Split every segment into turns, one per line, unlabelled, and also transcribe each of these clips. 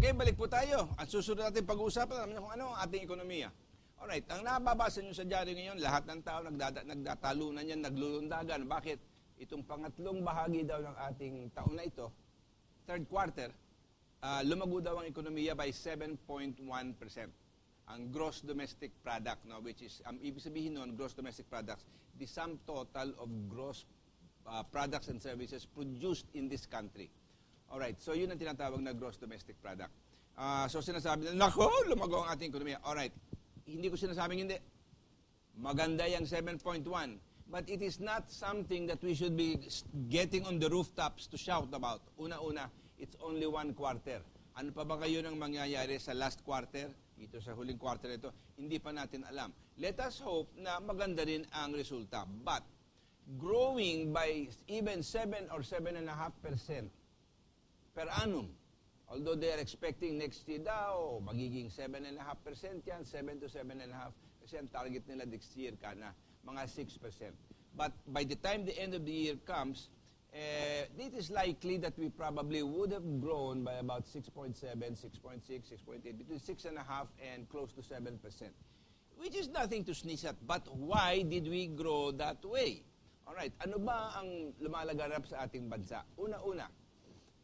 Okay, balik po tayo. At susunod natin pag-uusapan namin kung ano ang ating ekonomiya. Alright, ang nababasa nyo sa dyaryo ngayon, lahat ng tao nagdatalunan yan, naglulundagan. Bakit? Itong pangatlong bahagi daw ng ating taon na ito, third quarter, lumago daw ang ekonomiya by 7.1%. Ang gross domestic product, no, which is, ibig sabihin nun, gross domestic products, the sum total of gross products and services produced in this country. Alright, so yun ang tinatawag na gross domestic product. So sinasabi na, nako, lumago ang ating ekonomiya. Alright, hindi ko sinasabing hindi. Maganda yung 7.1. But it is not something that we should be getting on the rooftops to shout about. Una-una, it's only one quarter. Ano pa ba kayo nang mangyayari sa last quarter? Ito sa huling quarter ito, hindi pa natin alam. Let us hope na maganda rin ang resulta. But growing by even 7 or 7.5% per annum. Although they are expecting next year daw, magiging 7.5% yan, 7 to 7.5%. Kasi ang target nila next year na mga 6%. But by the time the end of the year comes, it is likely that we probably would have grown by about 6.7, 6.6, 6.8, between 6.5 and close to 7%. Which is nothing to sneeze at. But why did we grow that way? Alright, ano ba ang lumalaganap sa ating bansa? Una-una,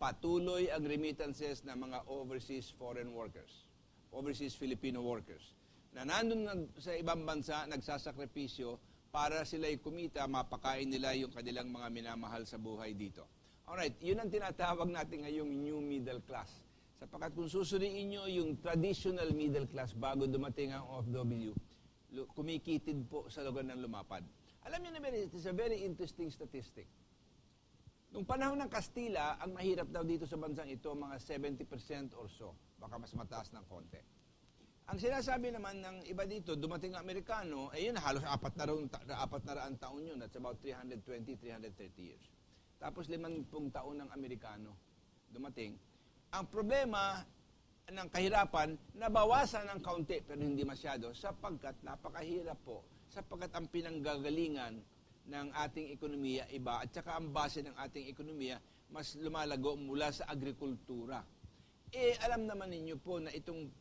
patuloy ang remittances ng mga overseas foreign workers, overseas Filipino workers, na nandun sa ibang bansa, nagsasakripisyo para sila'y kumita, mapakain nila yung kanilang mga minamahal sa buhay dito. Alright, yun ang tinatawag natin ngayong new middle class. Sapagkat kung susuriin nyo yung traditional middle class bago dumating ang OFW, kumikitid po sa lugar ng lumapad. Alam niyo na, it is a very interesting statistic. Nung panahon ng Kastila, ang mahirap daw dito sa bansang ito, mga 70% or so. Baka mas mataas ng konti. Ang sinasabi naman ng iba dito, dumating ang Amerikano, yun, halos 400 taon yun. That's about 320, 330 years. Tapos 50 taon ng Amerikano dumating. Ang problema ng kahirapan, nabawasan ng kaunti, pero hindi masyado, sapagkat napakahirap po, sapagkat ang pinanggagalingan ng ating ekonomiya iba at saka ang base ng ating ekonomiya mas lumalago mula sa agrikultura. Alam naman ninyo po na itong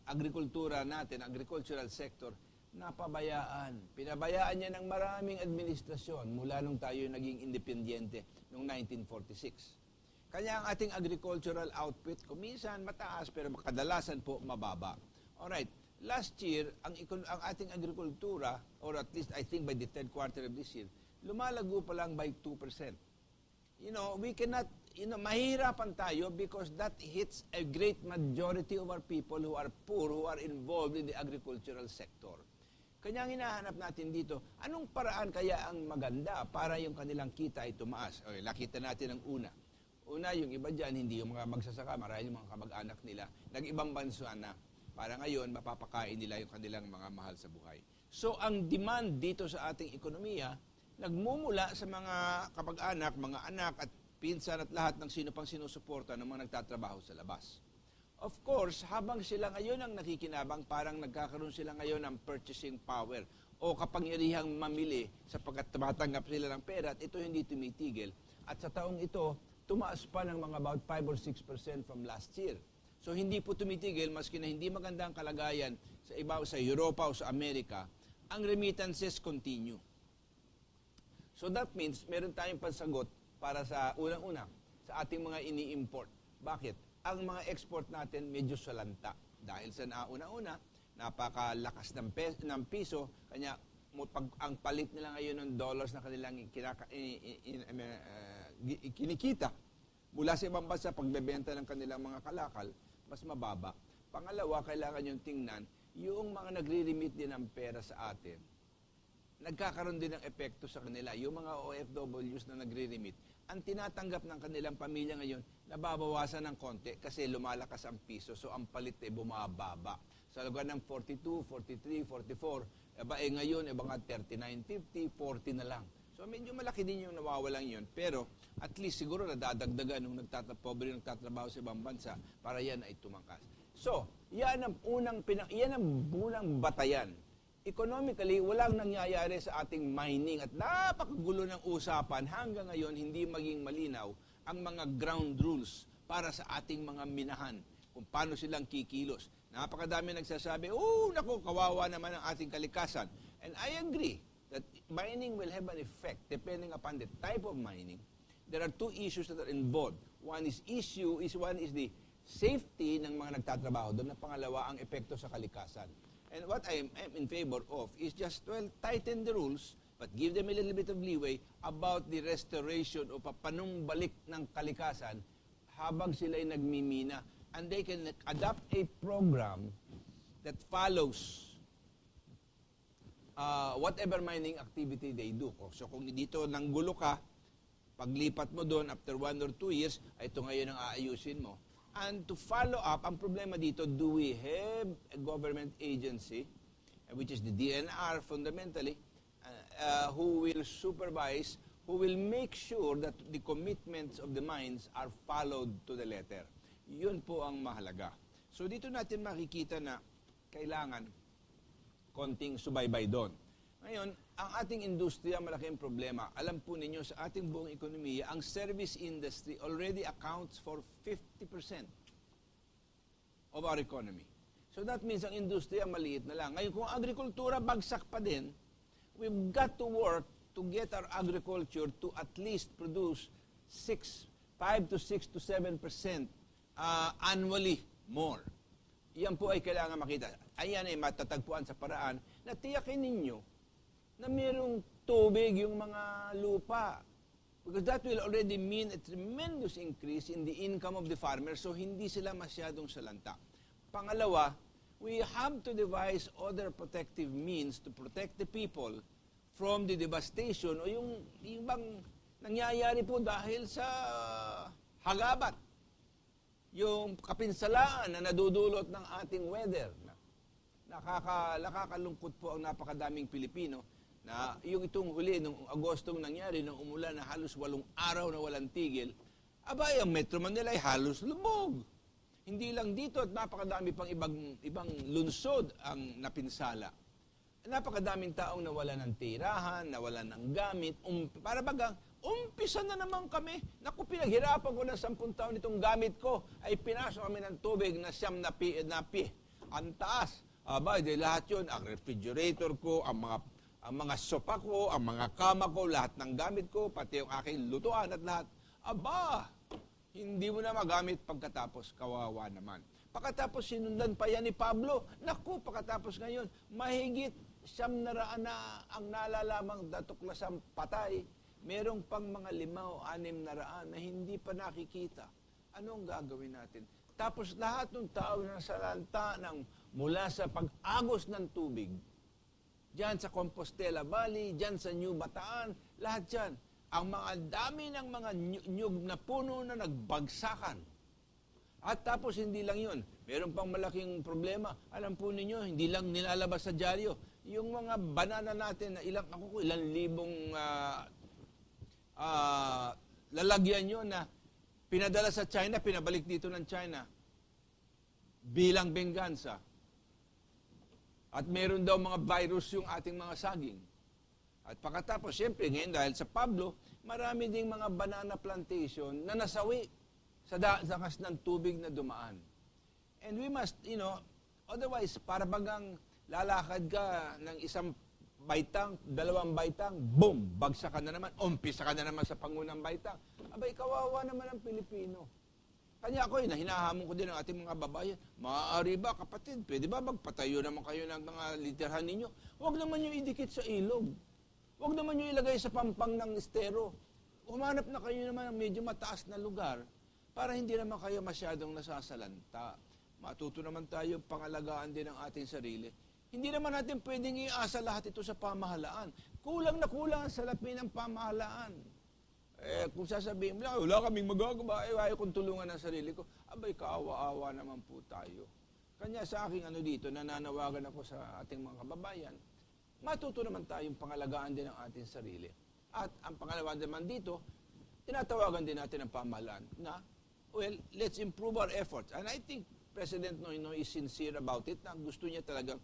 agrikultura natin, agricultural sector, napabayaan. Pinabayaan niya ng maraming administrasyon mula nung tayo naging independyente noong 1946. Kaya ang ating agricultural output kuminsan mataas pero kadalasan po mababa. Alright. Last year, ang ating agrikultura, or at least I think by the third quarter of this year, lumalago pa lang by 2%. You know, we cannot, mahirapan tayo because that hits a great majority of our people who are poor, who are involved in the agricultural sector. Kanya ang hinahanap natin dito, anong paraan kaya ang maganda para yung kanilang kita ay tumaas? Okay, nakita natin ang una. Una, yung iba dyan, hindi yung mga magsasaka, marami yung mga kamag-anak nila, nag-ibang bansa na. Para ngayon, mapapakain nila yung kanilang mga mahal sa buhay. So, ang demand dito sa ating ekonomiya, nagmumula sa mga kapag-anak, mga anak at pinsan at lahat ng sino pang sinusuporta ng mga nagtatrabaho sa labas. Of course, habang sila ngayon ang nakikinabang, parang nagkakaroon sila ngayon ng purchasing power o kapangyarihang mamili sapagkat tumatanggap sila ng pera at ito hindi tumitigil. At sa taong ito, tumaas pa ng mga about 5 or 6% from last year. So hindi po tumitigil, maski na hindi maganda ang kalagayan sa iba, sa Europa o sa Amerika, ang remittances continue. So that means, meron tayong pansagot para sa unang-una, sa ating mga ini-import. Bakit? Ang mga export natin medyo salanta. Dahil sa nauna-una, napakalakas ng piso, kanya ang palit nila ngayon ng dollars na kanilang kinikita mula sa ibang bansa, pagbebenta ng kanilang mga kalakal, mas mababa. Pangalawa, kailangan yung tingnan, yung mga nagre-remit din ng pera sa atin, nagkakaroon din ng epekto sa kanila. Yung mga OFWs na nagre-remit, ang tinatanggap ng kanilang pamilya ngayon, nababawasan ng konti kasi lumalakas ang piso, so ang palit ay bumababa. Sa lugar ng 42, 43, 44, ngayon, mga 39, 50, 40 na lang. So medyo malaki din yung nawawalang yun. Pero at least siguro nadadagdagan nung pobre nagtatrabaho sa ibang bansa para yan ay tumangkas. So, yan ang unang batayan. Economically, walang nangyayari sa ating mining at napakagulo ng usapan hanggang ngayon hindi maging malinaw ang mga ground rules para sa ating mga minahan. kung paano silang kikilos. Napakadami nagsasabi, oh, naku, kawawa naman ang ating kalikasan. And I agree that mining will have an effect depending upon the type of mining. There are two issues that are involved. One is the safety ng mga nagtatrabaho doon. Na pangalawa, ang epekto sa kalikasan. And what I am in favor of is just, well, tighten the rules, but give them a little bit of leeway about the restoration o papanumbalik ng kalikasan habang sila'y nagmimina. And they can adopt a program that follows whatever mining activity they do. So kung dito nanggulo ka, paglipat mo doon after 1 or 2 years, ito ngayon ang aayusin mo. And to follow up, ang problema dito, do we have a government agency, which is the DNR fundamentally, who will supervise, who will make sure that the commitments of the mines are followed to the letter. Yun po ang mahalaga. So dito natin makikita na kailangan konting subaybay doon. Ngayon, ang ating industriya, malaking problema. Alam po ninyo, sa ating buong ekonomiya, ang service industry already accounts for 50% of our economy. So that means ang industriya maliit na lang. Ngayon, kung agrikultura bagsak pa din, we've got to work to get our agriculture to at least produce 5 to 6 to 7% annually more. Yan po ay kailangan makita. Ayan ay matatagpuan sa paraan na tiyakin ninyo na mayroong tubig yung mga lupa. Because that will already mean a tremendous increase in the income of the farmers, so hindi sila masyadong salanta. Pangalawa, we have to devise other protective means to protect the people from the devastation o yung ibang nangyayari po dahil sa hagabat. Yung kapinsalaan na nadudulot ng ating weather. Nakakalungkot po ang napakadaming Pilipino na yung itong huli, nung Agostong nangyari, nung umulan na halos 8 araw na walang tigil, abay, ang Metro Manila ay halos lumog. Hindi lang dito at napakadami pang ibang lungsod ang napinsala. Napakadaming taong nawalan ng tirahan, nawalan ng gamit, para bagang, umpisa na naman kami. Naku, pinaghirapan ko ng 10 taon itong gamit ko, ay pinasok kami ng tubig na 9 na pi. Ang taas. Aba, di lahat yun, ang refrigerator ko, ang mga sopa ko, ang mga kama ko, lahat ng gamit ko, pati yung aking lutuan at lahat. Aba, hindi mo na magamit pagkatapos, kawawa naman. Pagkatapos sinundan pa yan ni Pablo. Naku, pagkatapos ngayon, mahigit 900 na ang nalalamang datuklasang patay. Merong pang mga 5 o 6 na raan na hindi pa nakikita. Anong gagawin natin? Tapos lahat ng tao na salanta mula sa pag-agos ng tubig, diyan sa Compostela Valley, diyan sa New Bataan, lahat diyan. Ang mga dami ng mga nyug na puno na nagbagsakan. At tapos hindi lang yun. Meron pang malaking problema. Alam po ninyo, hindi lang nilalabas sa dyaryo. Yung mga banana natin na ilang libong lalagyan nyo na pinadala sa China, pinabalik dito ng China bilang benggansa. At meron daw mga virus yung ating mga saging. At pagkatapos, siyempre, ngayon dahil sa Pablo, marami ding mga banana plantation na nasawi sa dakas ng tubig na dumaan. And we must, otherwise, para bagang lalakad ka ng 1 baitang, 2 baitang, boom, bagsak ka na naman, umpisa ka na naman sa pangunang baitang. Abay, kawawa naman ang Pilipino. Kanya ako, hinahamon ko din ang ating mga babayan. Maaari ba, kapatid, pwede ba magpatayo naman kayo ng mga literhan ninyo? Huwag naman nyo idikit sa ilog. Huwag naman nyo ilagay sa pampang ng estero. Humanap na kayo naman ng medyo mataas na lugar para hindi naman kayo masyadong nasasalanta. Matuto naman tayo pangalagaan din ang ating sarili. Hindi naman natin pwedeng iasa lahat ito sa pamahalaan. Kulang na kulang ang salapi ng pamahalaan. Kung sasabihin mo, wala kaming magagawa, ayaw kong tulungan ang sarili ko. Abay, kaawa-awa naman po tayo. Kanya sa aking dito, nananawagan ako sa ating mga kababayan, matuto naman tayong pangalagaan din ang ating sarili. At ang pangalawa naman dito, tinatawagan din natin ang pamahalaan na, well, let's improve our efforts. And I think President Noynoy is sincere about it, na gusto niya talagang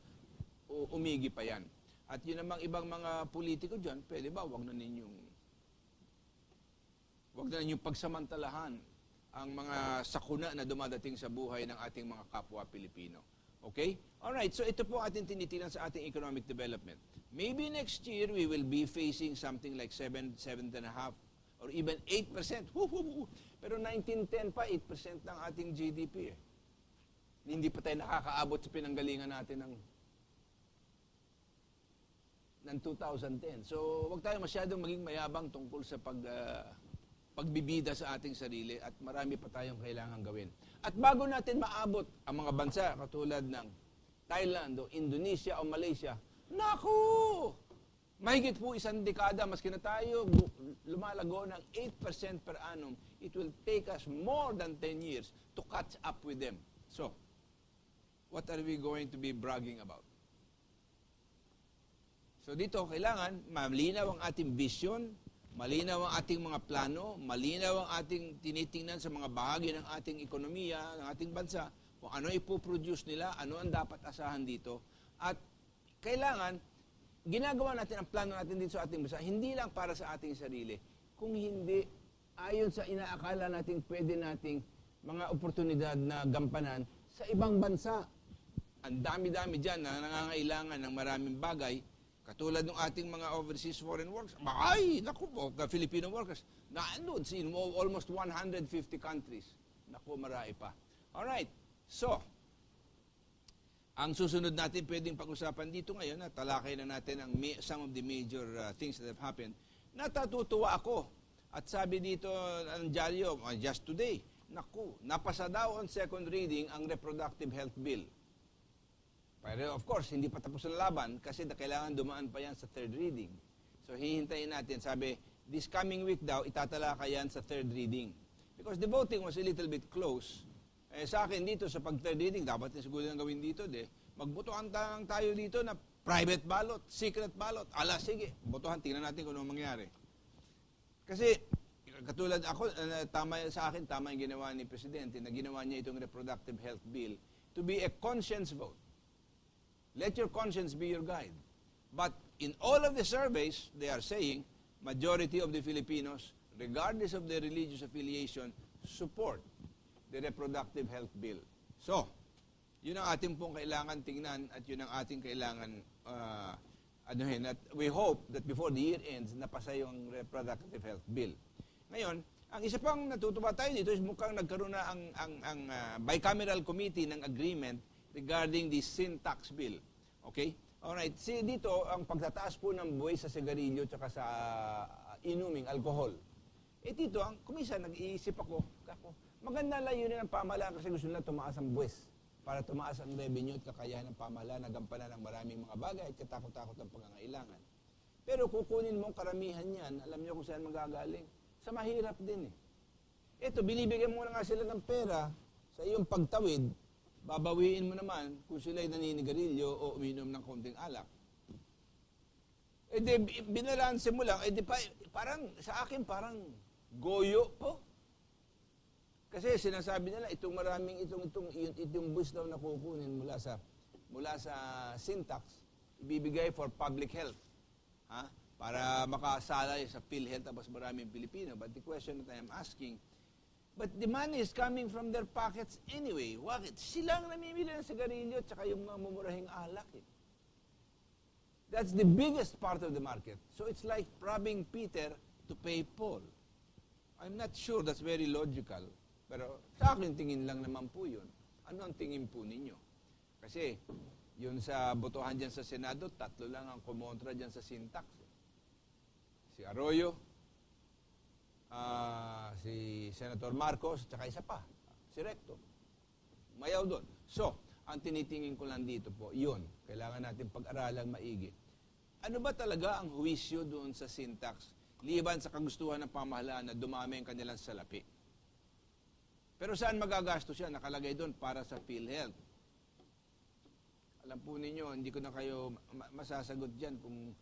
umigi pa yan. At yun namang ibang mga politiko dyan, pwede ba, wag na ninyong pagsamantalahan ang mga sakuna na dumadating sa buhay ng ating mga kapwa Pilipino. Okay? Alright, so ito po ating tinitinan sa ating economic development. Maybe next year, we will be facing something like 7.5, or even 8%. Pero 1910 pa, 8% ng ating GDP. Hindi pa tayo nakakaabot sa pinanggalingan natin ng 2010. So, wag tayo masyadong maging mayabang tungkol sa pagbibida sa ating sarili at marami pa tayong kailangan gawin. At bago natin maabot ang mga bansa katulad ng Thailand o Indonesia o Malaysia, naku! Mahigit po isang dekada, maski na tayo lumalago ng 8% per annum, it will take us more than 10 years to catch up with them. So, what are we going to be bragging about? So dito, kailangan malinaw ang ating vision, malinaw ang ating mga plano, malinaw ang ating tinitingnan sa mga bahagi ng ating ekonomiya, ng ating bansa, kung ano ipoproduce nila, ano ang dapat asahan dito. At kailangan, ginagawa natin ang plano natin dito sa ating bansa, hindi lang para sa ating sarili, kung hindi ayon sa inaakala nating pwede nating mga oportunidad na gampanan sa ibang bansa. Ang dami-dami dyan na nangangailangan ng maraming bagay, katulad ng ating mga overseas foreign workers. Ay, naku po, Filipino workers, naandun in almost 150 countries. Naku, marami pa. Alright, so, ang susunod natin pwedeng pag-usapan dito ngayon, at talakay na natin ang some of the major things that have happened. Natatutuwa ako. At sabi dito ng dyaryo, just today, naku, napasa daw on second reading ang Reproductive Health Bill. Pero of course, hindi pa tapos ang laban kasi kailangan dumaan pa yan sa third reading. So hihintayin natin, sabi, this coming week daw, itatalaka yan sa third reading. Because the voting was a little bit close. Sa akin dito, sa pag-third reading, dapat yung siguro nang gawin dito, magbotohan tayo dito na private ballot, secret ballot. Sige, botohan, tingnan natin kung ano mangyari. Kasi, katulad ako, sa akin, tama yung ginawa ni Presidente, na ginawa niya itong Reproductive Health Bill to be a conscience vote. Let your conscience be your guide. But in all of the surveys, they are saying, majority of the Filipinos, regardless of their religious affiliation, support the Reproductive Health Bill. So, yun ang ating pong kailangan tingnan at yun ang ating kailangan anuhin. At we hope that before the year ends, napasa yung Reproductive Health Bill. Ngayon, ang isa pang natutuwa tayo dito is mukhang nagkaroon na ang bicameral committee ng agreement regarding the sin tax bill. Okay? Alright. Dito, ang pagtataas po ng buwis sa sigarilyo at sa inuming alcohol. Dito, kumisa nag-iisip ako, maganda layunin ng pamahalaan kasi gusto nila tumaas ang buwis para tumaas ang revenue at kakayahan ng pamahalaan na gampanan ng maraming mga bagay at katakot-takot ng pangangailangan. Pero kukunin mo karamihan yan, alam niyo kung saan magagaling? Sa mahirap din Ito, binibigyan mo na nga sila ng pera sa iyong pagtawid, babawiin mo naman kung sila'y naninigarilyo o uminom ng konting alak. Binalanse mo lang, parang, sa akin, parang goyo po. Kasi sinasabi nila, itong bus daw na kukunin mula sa sin tax, ibibigay for public health. Para makasalay sa PhilHealth tapos maraming Pilipino. But the question that I am asking, but the money is coming from their pockets anyway. Bakit? Silang namimili ng sigarilyo at saka yung mga mumurahing alak. That's the biggest part of the market. So it's like robbing Peter to pay Paul. I'm not sure that's very logical. Pero sa akin, tingin lang naman po yun. Ano ang tingin po ninyo? Kasi yun sa botohan dyan sa Senado, 3 lang ang kumontra dyan sa sin tax. Si Arroyo, si Senator Marcos, tsaka isa pa, si Recto. Mayaw doon. So, ang tinitingin ko lang dito po, yun, kailangan natin pag-aralang maigi. Ano ba talaga ang huwisyo doon sa sin tax, liban sa kagustuhan ng pamahalaan na dumami ang kanilang salapi? Pero saan magagastos yan? Nakalagay doon para sa PhilHealth. Alam po ninyo, hindi ko na kayo masasagot dyan kung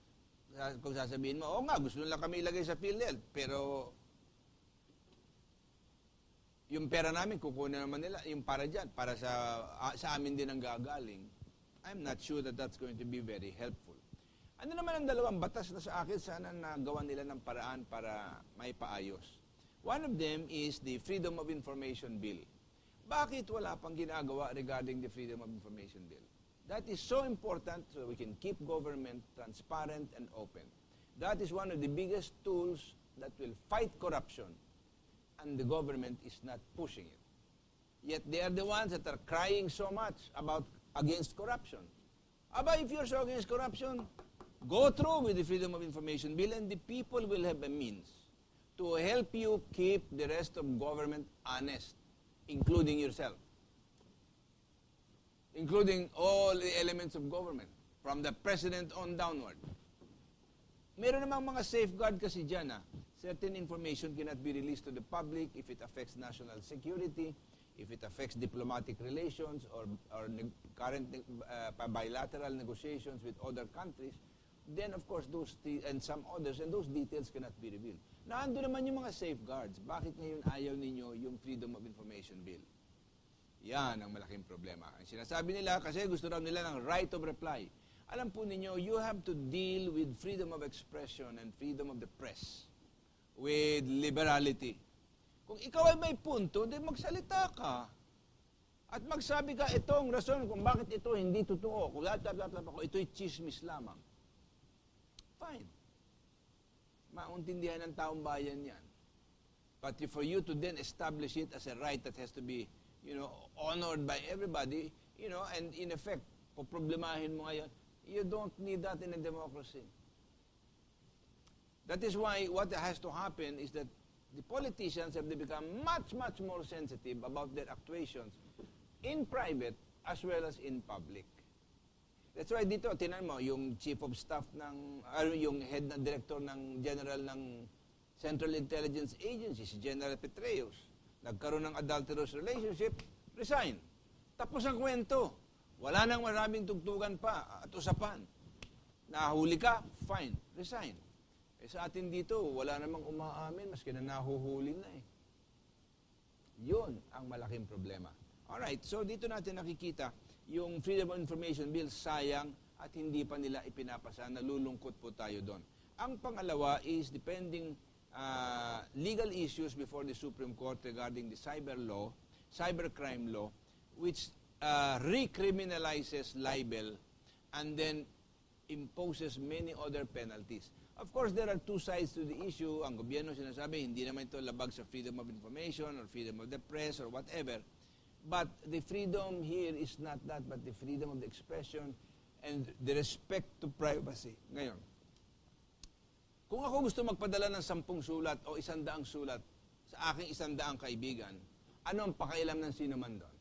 sasabihin mo, nga, gusto nila kami ilagay sa PhilHealth, pero yung pera namin, kukunin naman nila, yung para dyan, para sa amin din ang gagaling. I'm not sure that that's going to be very helpful. Ano naman ang dalawang batas na sa akin, sana nagawa nila ng paraan para may paayos. One of them is the Freedom of Information Bill. Bakit wala pang ginagawa regarding the Freedom of Information Bill? That is so important so we can keep government transparent and open. That is one of the biggest tools that will fight corruption, and the government is not pushing it. Yet they are the ones that are crying so much against corruption. If you're so against corruption, go through with the Freedom of Information Bill, and the people will have a means to help you keep the rest of government honest, including yourself, including all the elements of government, from the president on downward. Meron namang mga safeguard kasi dyan. Certain information cannot be released to the public if it affects national security, if it affects diplomatic relations or current bilateral negotiations with other countries. Then, of course, and some others, and those details cannot be revealed. Naando naman yung mga safeguards. Bakit ngayon ayaw ninyo yung Freedom of Information Bill? Yan ang malaking problema. Ang sinasabi nila, kasi gusto raw nila ng right of reply. Alam po ninyo, you have to deal with freedom of expression and freedom of the press with liberality. Kung ikaw ay may punto, di magsalita ka. At magsabi ka, itong rason kung bakit ito hindi totoo. Kung ito'y chismis lamang. Fine. Mauntindihan ng taong bayan yan. But for you to then establish it as a right that has to be, honored by everybody, and in effect, poproblemahin mo ngayon, you don't need that in a democracy. That is why what has to happen is that the politicians have to become much, much more sensitive about their actuations in private as well as in public. That's why dito, tinan mo, yung chief of staff yung head na director ng general ng Central Intelligence Agency, si General Petraeus, nagkaroon ng adulterous relationship, resign. Tapos ang kwento. Wala nang maraming tugtugan pa at usapan. Nahuli ka, fine, resign. Sa atin dito, wala namang umaamin, maski na nahuhuli na eh. Yun ang malaking problema. Alright, so dito natin nakikita, yung Freedom of Information Bill, sayang at hindi pa nila ipinapasa. Nalulungkot po tayo doon. Ang pangalawa is depending legal issues before the Supreme Court regarding the cybercrime law, which recriminalizes libel and then imposes many other penalties. Of course, there are two sides to the issue. Ang gobyerno sinasabi, hindi naman ito labag sa freedom of information or freedom of the press or whatever. But the freedom here is not that, but the freedom of the expression and the respect to privacy. Ngayon, kung ako gusto magpadala ng 10 sulat o 100 sulat sa aking 100 kaibigan, ano ang pakailam ng sino man doon?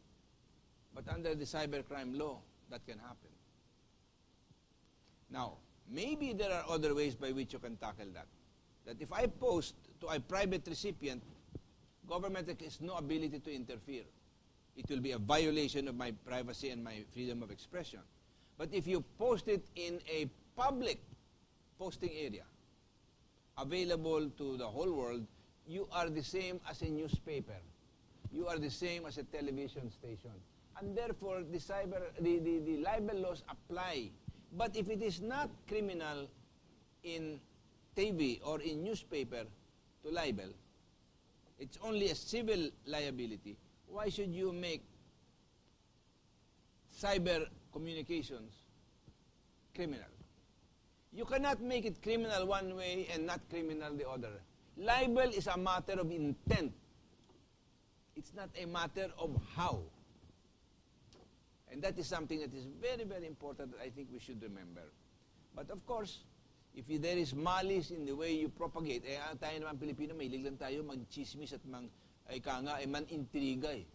But under the cybercrime law, that can happen. Now, maybe there are other ways by which you can tackle that. That if I post to a private recipient, government has no ability to interfere. It will be a violation of my privacy and my freedom of expression. But if you post it in a public posting area, available to the whole world, you are the same as a newspaper. You are the same as a television station. And therefore, the libel laws apply. But if it is not criminal in TV or in newspaper to libel, it's only a civil liability, why should you make cyber communications criminal? You cannot make it criminal one way and not criminal the other. Libel is a matter of intent. It's not a matter of how. And that is something that is very, very important that I think we should remember. But of course, if there is malice in the way you propagate, tayo naman Pilipino, mahilig lang tayo mag-chismis at man-intriga eh.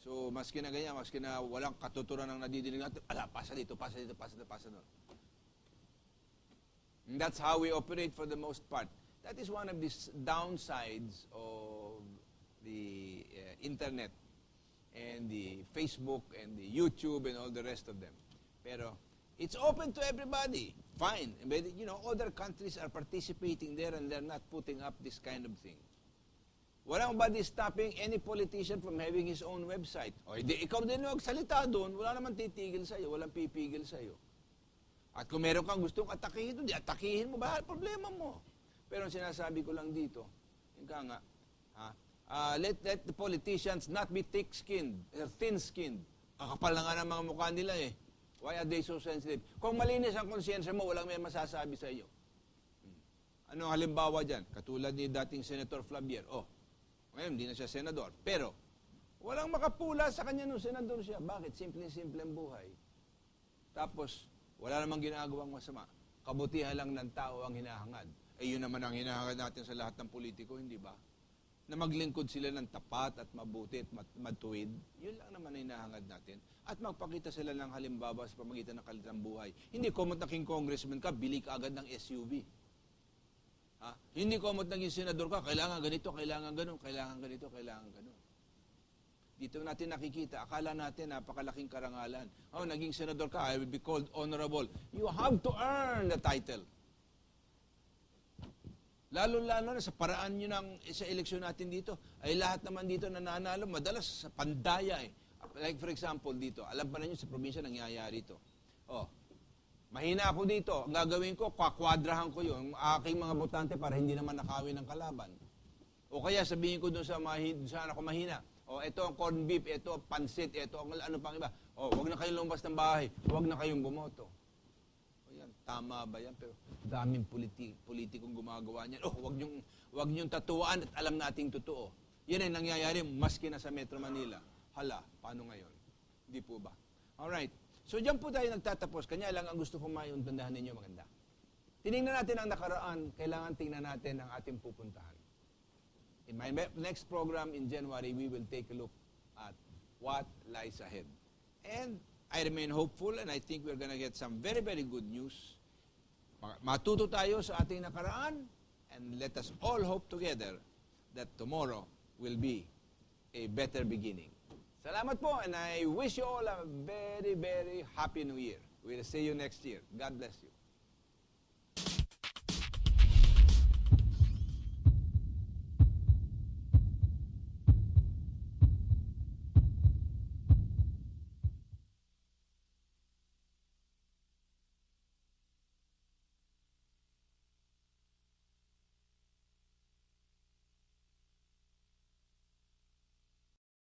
So, maski na ganyan, maski na walang katuturan ng nadidinig natin, pasa dito, pasa doon. And that's how we operate for the most part. That is one of the downsides of the internet and the Facebook and the YouTube and all the rest of them. Pero it's open to everybody. Fine. But, other countries are participating there and they're not putting up this kind of thing. Walang body stopping any politician from having his own website. O, ikaw din magsalita doon, wala naman titigil sa'yo, walang pipigil sa'yo. At kung meron kang gustong atakihin doon, atakihin mo, bahal, problema mo. Pero ang sinasabi ko lang dito, yung nga, Let the politicians not be thick-skinned, thin-skinned. Kakapal na nga ng mga mukha nila eh. Why are they so sensitive? Kung malinis ang konsyensya mo, walang may masasabi sa iyo. Ano ang halimbawa dyan? Katulad ni dating Senator Flavier. Ngayon, hindi na siya senador. Pero, walang makapula sa kanya nung senador siya. Bakit? Simple-simple ang buhay. Tapos, wala namang ginagawang masama. Kabutihan lang ng tao ang hinahangad. Yun naman ang hinahangad natin sa lahat ng politiko, hindi ba? Na maglingkod sila ng tapat at mabuti at matuwid. Yun lang naman ang hinahangad natin. At magpakita sila ng halimbawa sa pamagitan ng kanilang buhay. Hindi komot na king congressman ka, bili ka agad ng SUV. Hindi komot naging senador ka, kailangan ganito, kailangan ganun, kailangan ganito, kailangan ganun. Dito natin nakikita, akala natin napakalaking karangalan. Naging senador ka, I will be called honorable. You have to earn the title. Lalo-lalo na sa paraan nyo sa eleksyon natin dito, ay lahat naman dito nananalo, madalas sa pandaya eh. Like for example dito, alam pa ninyo sa probinsya nangyayari ito. Mahina ako dito, ang gagawin ko, kwakwadrahan ko yung aking mga botante para hindi naman nakawin ng kalaban. O kaya sabihin ko doon saan ako mahina. Ito ang corned beef, ito ang pansit, ito ang ano pang iba. Huwag na kayong lumabas ng bahay, huwag na kayong bumoto. Yan, tama ba yan? Pero daming politikong gumagawa niyan. Huwag niyong tatuan at alam nating totoo. Yan ay nangyayari maski na sa Metro Manila. Hala, paano ngayon? Hindi po ba? Alright. So diyan po tayo nagtatapos. Kanya lang ang gusto kong maiuntindahan ninyo maganda. Tinignan natin ang nakaraan, kailangan tingnan natin ang ating pupuntahan. In my next program in January, we will take a look at what lies ahead. And I remain hopeful and I think we're gonna get some very, very good news. Matuto tayo sa ating nakaraan and let us all hope together that tomorrow will be a better beginning. Salamat po and I wish you all a very, very happy New Year. We'll see you next year. God bless you.